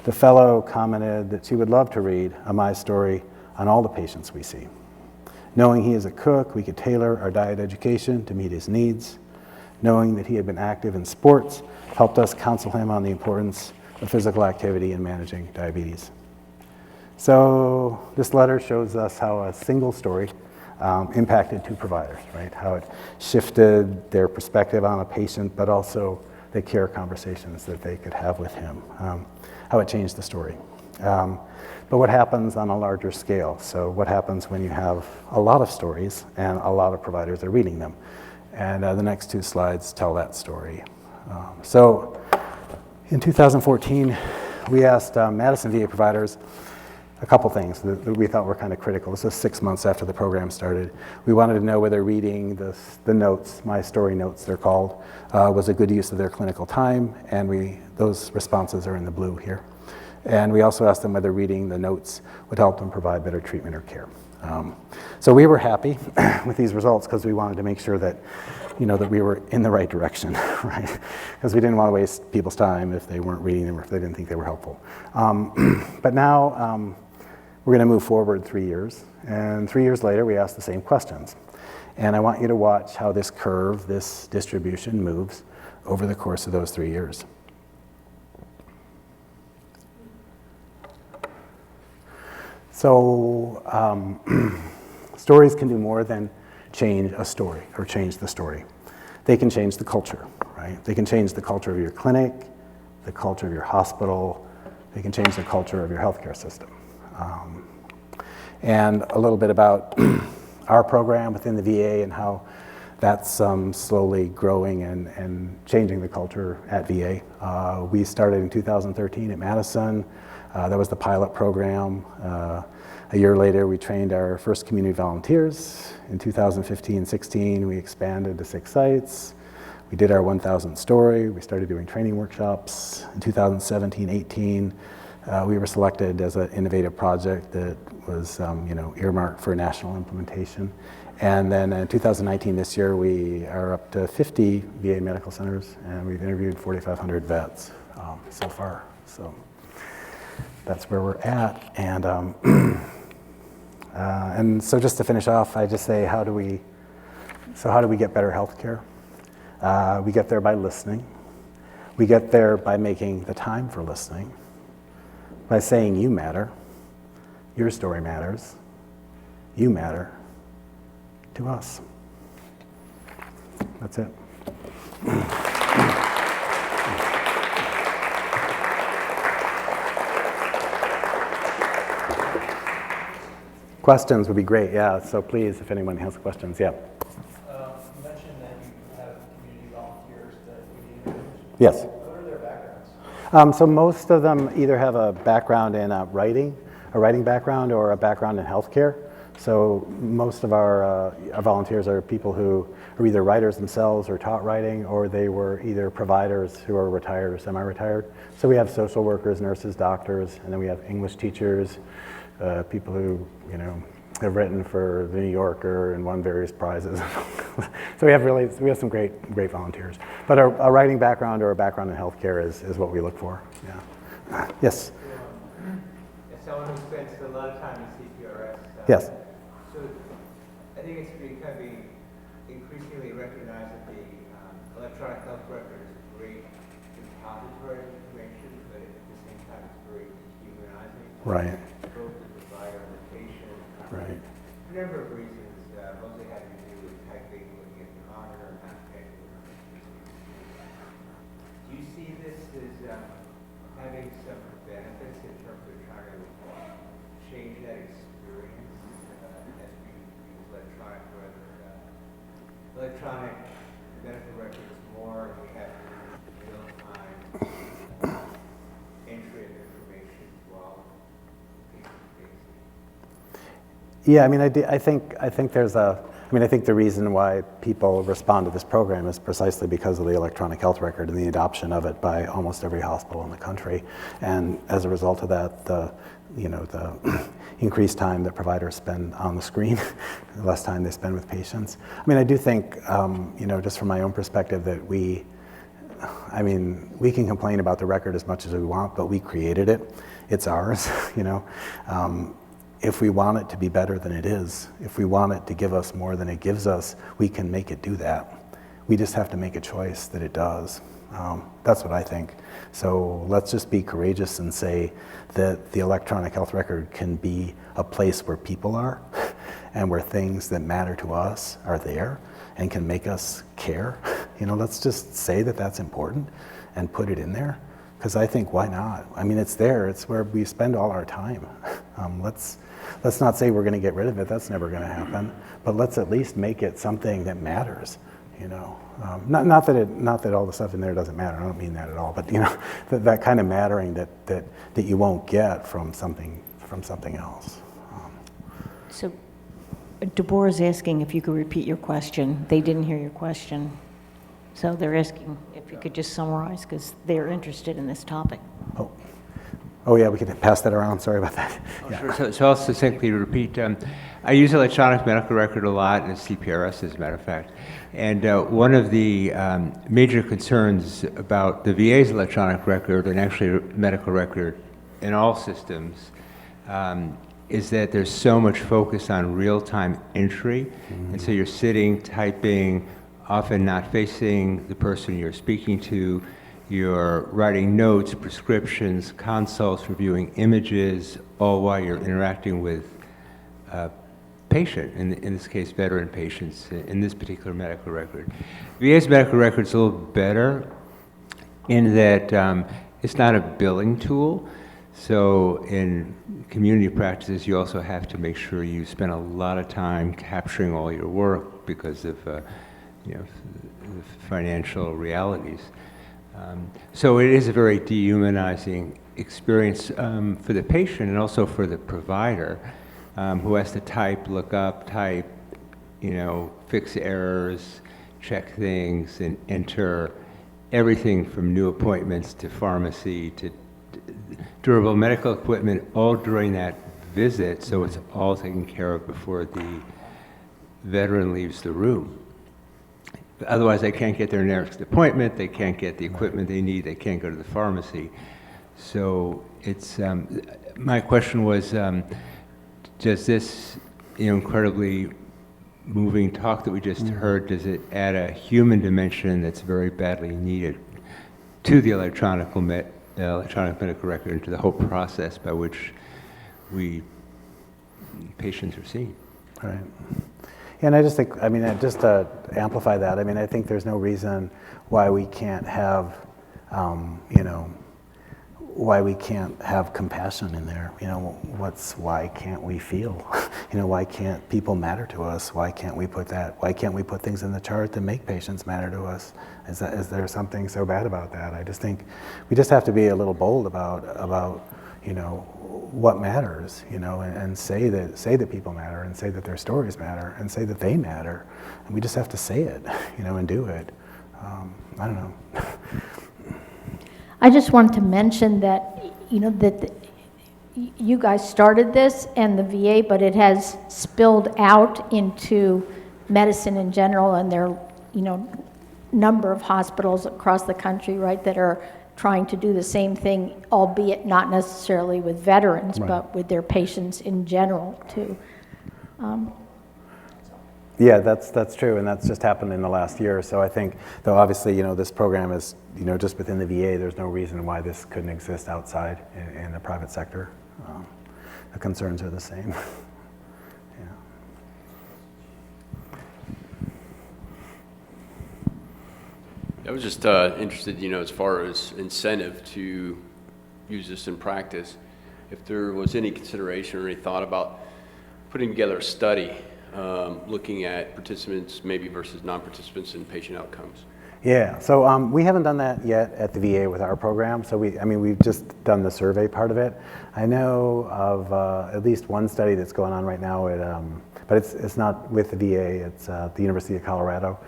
The fellow commented that she would love to read a My Story on all the patients we see. Knowing he is a cook, we could tailor our diet education to meet his needs. Knowing that he had been active in sports helped us counsel him on the importance of physical activity in managing diabetes. So this letter shows us how a single story impacted two providers, right? How it shifted their perspective on a patient, but also the care conversations that they could have with him, how it changed the story. But what happens on a larger scale? So what happens when you have a lot of stories and a lot of providers are reading them? And the next two slides tell that story. So in 2014, we asked Madison VA providers a couple things that we thought were kind of critical. This was 6 months after the program started. We wanted to know whether reading the notes, My Story notes they're called, was a good use of their clinical time, and those responses are in the blue here. And we also asked them whether reading the notes would help them provide better treatment or care. So we were happy with these results because we wanted to make sure that, that we were in the right direction, right? Because we didn't want to waste people's time if they weren't reading them or if they didn't think they were helpful. But now we're going to move forward 3 years, and 3 years later we ask the same questions. And I want you to watch how this curve, this distribution moves over the course of those 3 years. So stories can do more than change a story or change the story. They can change the culture, right? They can change the culture of your clinic, the culture of your hospital. They can change the culture of your healthcare system. And a little bit about our program within the VA and how that's slowly growing and changing the culture at VA. We started in 2013 at Madison. That was the pilot program. A year later, we trained our first community volunteers. In 2015-16, we expanded to 6 sites. We did our 1,000th story. We started doing training workshops. In 2017-18, we were selected as an innovative project that was earmarked for national implementation. And then in 2019, this year, we are up to 50 VA medical centers, and we've interviewed 4,500 vets so far. So that's where we're at. And And so just to finish off, I just say, how do we get better health care? We get there by listening. We get there by making the time for listening, by saying you matter, your story matters, you matter to us. That's it. Questions would be great, yeah. So please, if anyone has questions, yeah. You mentioned that you have community volunteers that we need. Yes. What are their backgrounds? So most of them either have a background in a writing background, or a background in healthcare. So most of our volunteers are people who are either writers themselves or taught writing, or they were either providers who are retired or semi-retired. So we have social workers, nurses, doctors, and then we have English teachers, people who, have written for the New Yorker and won various prizes. So we have some great volunteers. But a writing background or a background in healthcare is what we look for. Yeah. Yes. As someone who spends a lot of time in CPRS, Yes. so I think it's becoming increasingly recognized that the electronic health record is a great repository of information, but at the same time it's very dehumanizing. Right. Both the provider and the patient. Right. For a number of reasons, mostly having to do with typing, looking at the monitor, not paying. Do you see this as having some benefits in terms of trying to change that experience as we use electronic medical records more, and we have real-time entry of information while Yeah, I think the reason why people respond to this program is precisely because of the electronic health record and the adoption of it by almost every hospital in the country. And as a result of that, the increased time that providers spend on the screen, the less time they spend with patients. I do think, just from my own perspective, that we can complain about the record as much as we want, but we created it. It's ours, If we want it to be better than it is, if we want it to give us more than it gives us, we can make it do that. We just have to make a choice that it does. That's what I think. So let's just be courageous and say that the electronic health record can be a place where people are and where things that matter to us are there and can make us care. Let's just say that that's important and put it in there. Because I think, why not? It's there. It's where we spend all our time. Let's not say we're going to get rid of it. That's never going to happen. But let's at least make it something that matters. Not that all the stuff in there doesn't matter. I don't mean that at all. But that kind of mattering that you won't get from something else. So, Deborah's asking if you could repeat your question. They didn't hear your question. So they're asking if you could just summarize, because they're interested in this topic. Oh yeah, we could pass that around. Sorry about that. Yeah. Sure. So I'll succinctly repeat. I use electronic medical record a lot, and CPRS as a matter of fact. And one of the major concerns about the VA's electronic record, and actually medical record in all systems, is that there's so much focus on real-time entry. And so you're sitting, typing, often not facing the person you're speaking to. You're writing notes, prescriptions, consults, reviewing images, all while you're interacting with a patient, in this case veteran patients, in this particular medical record. VA's medical record is a little better in that it's not a billing tool. So in community practices, you also have to make sure you spend a lot of time capturing all your work because of financial realities. So it is a very dehumanizing experience for the patient and also for the provider who has to type, look up, type, fix errors, check things, and enter everything from new appointments to pharmacy to durable medical equipment all during that visit, so it's all taken care of before the veteran leaves the room. Otherwise, they can't get their next appointment, they can't get the equipment they need, they can't go to the pharmacy. So it's, my question was, does this, incredibly moving talk that we just heard, does it add a human dimension that's very badly needed to the electronic medical record and to the whole process by which patients are seen? Right. And I just think, just to amplify that, I think there's no reason why we can't have, why we can't have compassion in there. Why can't we feel? Why can't people matter to us? Why can't we put things in the chart that make patients matter to us? Is there something so bad about that? I just think we just have to be a little bold about what matters, and say that people matter, and say that their stories matter, and say that they matter. And we just have to say it, and do it. I don't know. I just wanted to mention that, that you guys started this and the VA, but it has spilled out into medicine in general, and there are, number of hospitals across the country, right, that are trying to do the same thing, albeit not necessarily with veterans, Right. but with their patients in general, too. Yeah, that's true, and that's just happened in the last year. So I think, though obviously, this program is, just within the VA, there's no reason why this couldn't exist outside in the private sector. The concerns are the same. Yeah. I was just interested, as far as incentive to use this in practice, if there was any consideration or any thought about putting together a study looking at participants maybe versus non-participants in patient outcomes. Yeah, so we haven't done that yet at the VA with our program. So we've just done the survey part of it. I know of at least one study that's going on right now at, but it's not with the VA. It's the University of Colorado.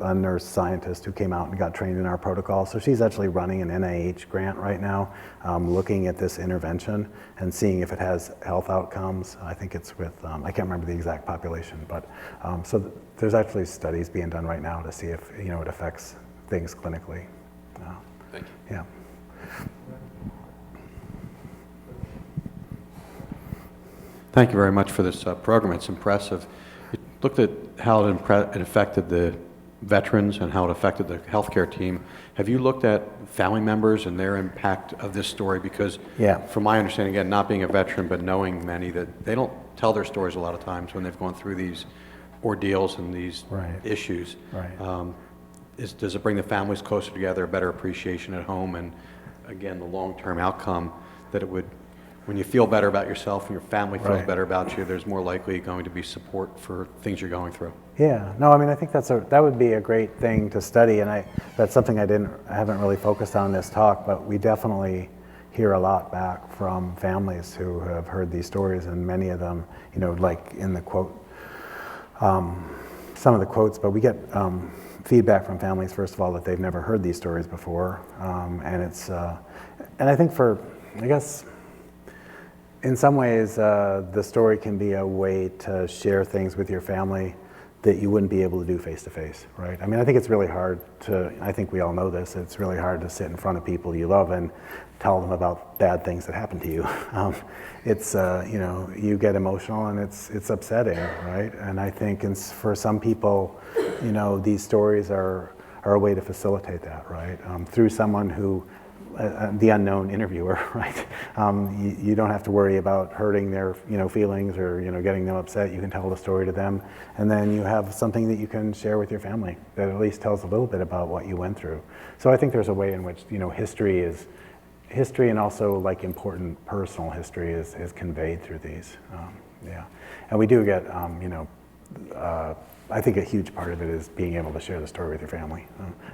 A nurse scientist who came out and got trained in our protocol. So she's actually running an NIH grant right now, looking at this intervention and seeing if it has health outcomes. I think it's with, I can't remember the exact population, but there's actually studies being done right now to see if it affects things clinically. Thank you. Yeah. Thank you very much for this program. It's impressive. It looked at how it affected the veterans and how it affected the healthcare team. Have you looked at family members and their impact of this story? Because from my understanding, again, not being a veteran, but knowing many, that they don't tell their stories a lot of times when they've gone through these ordeals and these issues. Right. Does it bring the families closer together, a better appreciation at home, and again, the long-term outcome that it would, when you feel better about yourself and your family feels better about you, there's more likely going to be support for things you're going through. Yeah, no, I think that would be a great thing to study, and that's something I haven't really focused on in this talk, but we definitely hear a lot back from families who have heard these stories, and many of them, like in the quote, some of the quotes, but we get feedback from families, first of all, that they've never heard these stories before, and it's, and I think I guess, in some ways, the story can be a way to share things with your family that you wouldn't be able to do face-to-face, right? I think it's really hard I think we all know this, it's really hard to sit in front of people you love and tell them about bad things that happen to you. It's, you get emotional and it's upsetting, right? And I think for some people, these stories are a way to facilitate that, right? Through someone who, the unknown interviewer, right? You don't have to worry about hurting their, feelings or, getting them upset. You can tell the story to them, and then you have something that you can share with your family that at least tells a little bit about what you went through. So I think there's a way in which, history and also like important personal history is conveyed through these. Yeah, and we do get, I think a huge part of it is being able to share the story with your family.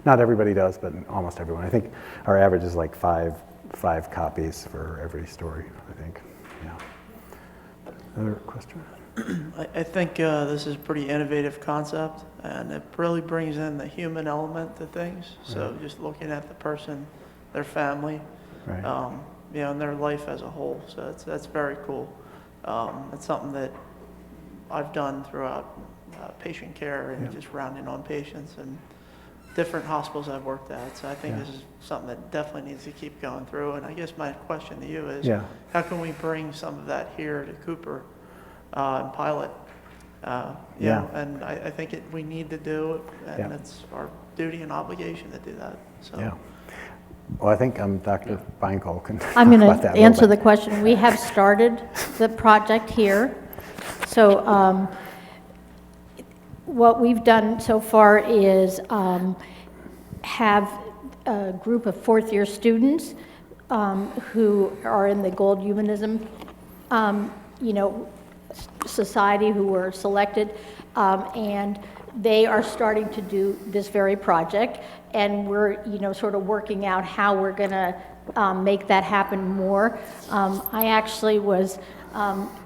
Not everybody does, but almost everyone. I think our average is like five copies for every story, I think. Yeah. Another question? I think this is a pretty innovative concept, and it really brings in the human element to things. So just looking at the person, their family, and their life as a whole. So that's very cool. It's something that I've done throughout patient care and just rounding on patients, and different hospitals I've worked at. So I think this is something that definitely needs to keep going through. And I guess my question to you is, how can we bring some of that here to Cooper and pilot? You know, and I think we need to do it, and it's our duty and obligation to do that. So. Yeah. Well, I think Dr. Feingold can talk I'm going about to that a answer little the bit. question. We have started the project here. So what we've done so far is have a group of fourth-year students who are in the Gold Humanism, Society, who were selected, and they are starting to do this very project, and we're, sort of working out how we're going to make that happen more. I actually was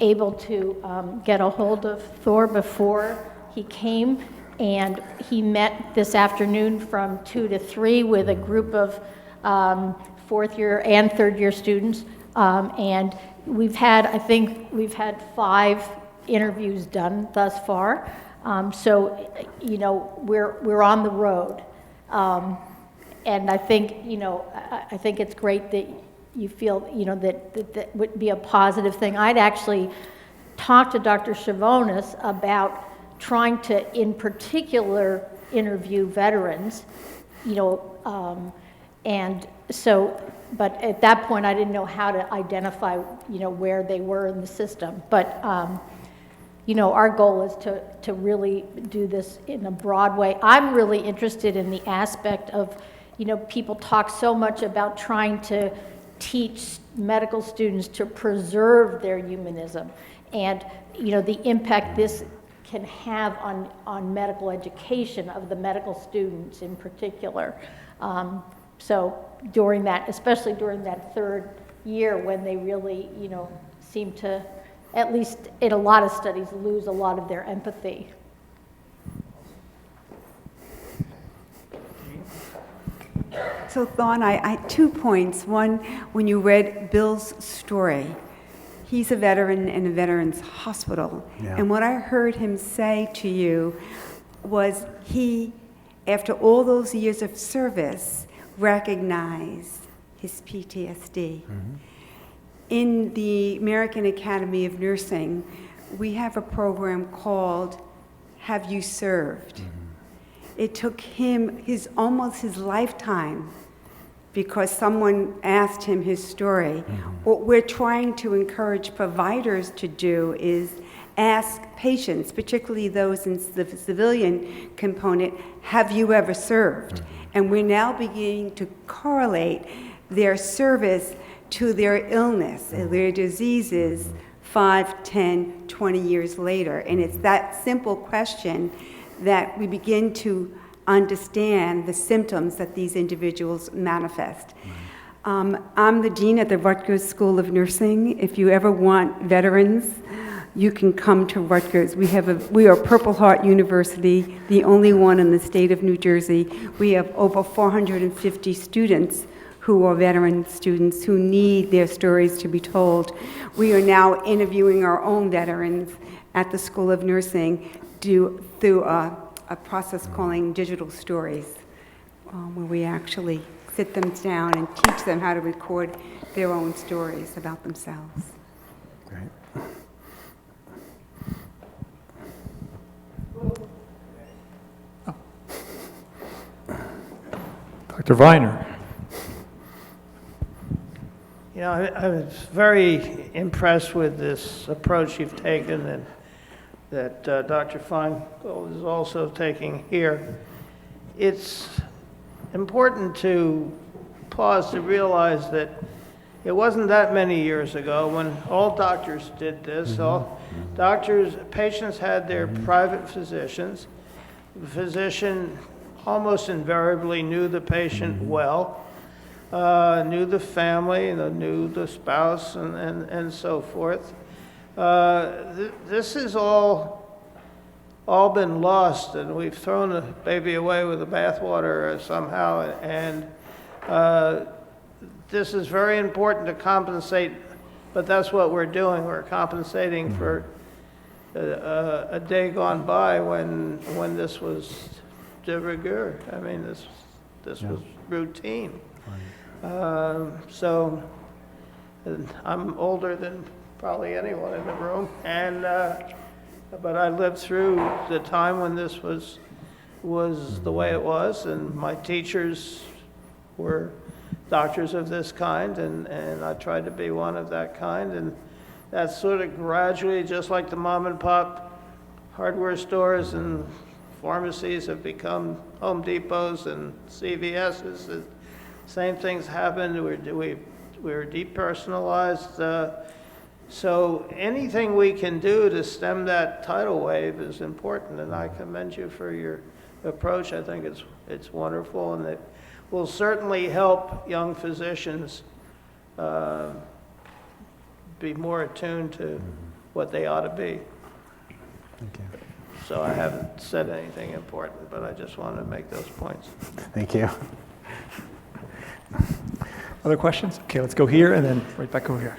able to get a hold of Thor before he came, and he met this afternoon from 2 to 3 with a group of fourth-year and third-year students, and I think we've had 5 interviews done thus far. So, we're on the road. And I think, I think it's great that you feel, that would be a positive thing. I'd actually talked to Dr. Chavonis about trying to, in particular, interview veterans, and so, but at that point, I didn't know how to identify, where they were in the system. But, our goal is to really do this in a broad way. I'm really interested in the aspect of, people talk so much about trying to teach medical students to preserve their humanism and, the impact this can have on medical education of the medical students in particular. So during that, especially during that 3rd year when they really, seem to, at least in a lot of studies, lose a lot of their empathy. So Thorn, I 2 points. One, when you read Bill's story, he's a veteran in a veterans hospital. Yeah. And what I heard him say to you was he, after all those years of service, recognized his PTSD. Mm-hmm. In the American Academy of Nursing, we have a program called Have You Served? Mm-hmm. It took him almost his lifetime because someone asked him his story. Mm-hmm. What we're trying to encourage providers to do is ask patients, particularly those in the civilian component, have you ever served? Mm-hmm. And we're now beginning to correlate their service to their illness, their diseases, 5, 10, 20 years later. And it's that simple question that we begin to understand the symptoms that these individuals manifest. I'm the dean at the Rutgers School of Nursing. If you ever want veterans, you can come to Rutgers. We are Purple Heart University, the only one in the state of New Jersey. We have over 450 students who are veteran students who need their stories to be told. We are now interviewing our own veterans at the School of Nursing through a process calling digital stories, where we actually sit them down and teach them how to record their own stories about themselves. Great. Dr. Viner. I was very impressed with this approach you've taken and that Dr. Feingold is also taking here. It's important to pause to realize that it wasn't that many years ago when all doctors did this. All patients had their private physicians. The physician almost invariably knew the patient well, knew the family, knew the spouse, and so forth. This has all been lost, and we've thrown the baby away with the bathwater somehow. And this is very important to compensate, but that's what we're doing. We're compensating for a day gone by when this was de rigueur. I mean, this was routine. So, and I'm older than probably anyone in the room, and but I lived through the time when this was the way it was, and my teachers were doctors of this kind, and I tried to be one of that kind, and that sort of gradually, just like the mom and pop hardware stores and pharmacies have become Home Depots and CVS's, the same things happened. We're depersonalized. So anything we can do to stem that tidal wave is important, and I commend you for your approach. I think it's wonderful, and it will certainly help young physicians be more attuned to what they ought to be. Thank you. So I haven't said anything important, but I just wanted to make those points. Thank you. Other questions? Okay, let's go here and then right back over here.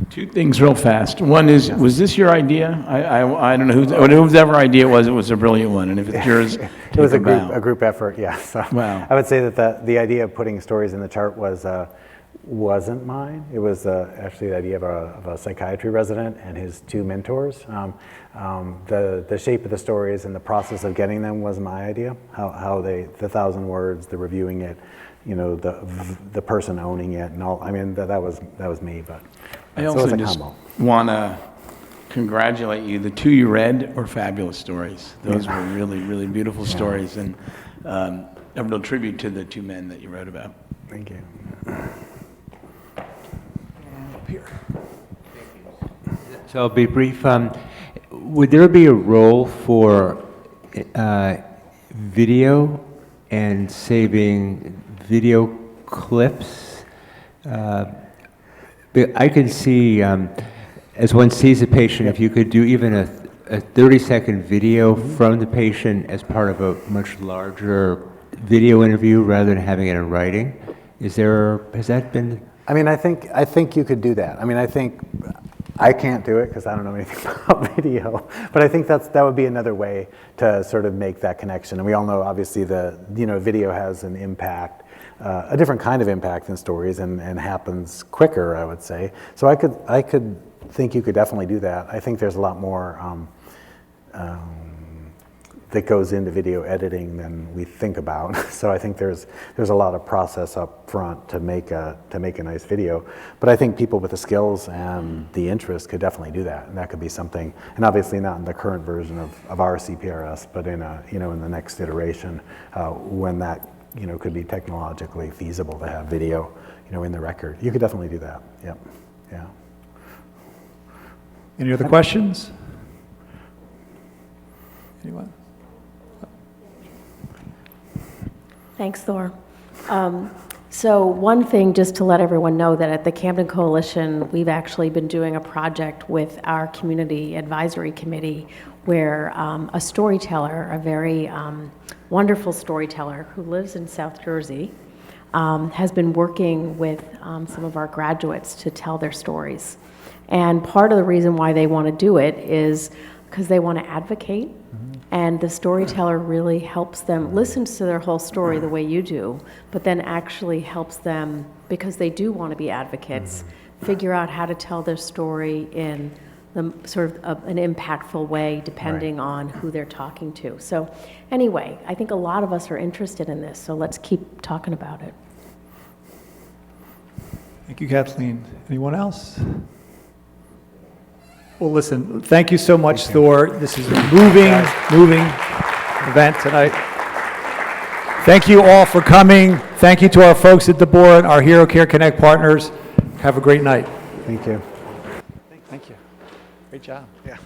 Two things real fast. One is, was this your idea? I don't know whoever idea it was a brilliant one, and if it's yours, it was a bow. group effort, yeah. So Wow. I would say that the idea of putting stories in the chart wasn't mine. It was actually the idea of a psychiatry resident and his two mentors. The shape of the stories and the process of getting them was my idea. How the 1,000 words, the reviewing it, the person owning it, and all. I mean, that was me, but. I also just want to congratulate you. The two you read were fabulous stories. Those were really, really beautiful stories, and a real tribute to the two men that you wrote about. Thank you. Up here. So I'll be brief. Would there be a role for video and saving video clips? I can see, as one sees a patient, if you could do even a 30-second video from the patient as part of a much larger video interview rather than having it in writing. Has that been? I mean, I think you could do that. I mean, I can't do it because I don't know anything about video, but I think that would be another way to sort of make that connection. And we all know, obviously, video has an impact, a different kind of impact than stories, and happens quicker, I would say. So I could think you could definitely do that. I think there's a lot more that goes into video editing than we think about. So I think there's a lot of process up front to make a nice video. But I think people with the skills and the interest could definitely do that, and that could be something. And obviously not in the current version of our CPRS, but in in the next iteration when that could be technologically feasible to have video in the record. You could definitely do that. Yep. Yeah. Any other questions? Anyone? Thanks, Thor. So one thing, just to let everyone know, that at the Camden Coalition, we've actually been doing a project with our community advisory committee where a storyteller, a very wonderful storyteller who lives in South Jersey, has been working with some of our graduates to tell their stories. And part of the reason why they want to do it is because they want to advocate. And the storyteller really helps them, listens to their whole story the way you do, but then actually helps them, because they do want to be advocates, figure out how to tell their story in the sort of an impactful way, depending on who they're talking to. So anyway, I think a lot of us are interested in this, so let's keep talking about it. Thank you, Kathleen. Anyone else? Well, listen, thank you so much, Thor. This is a moving event tonight. Thank you all for coming. Thank you to our folks at the board, our Hero Care Connect partners. Have a great night. Thank you. Thank you. Great job. Yeah.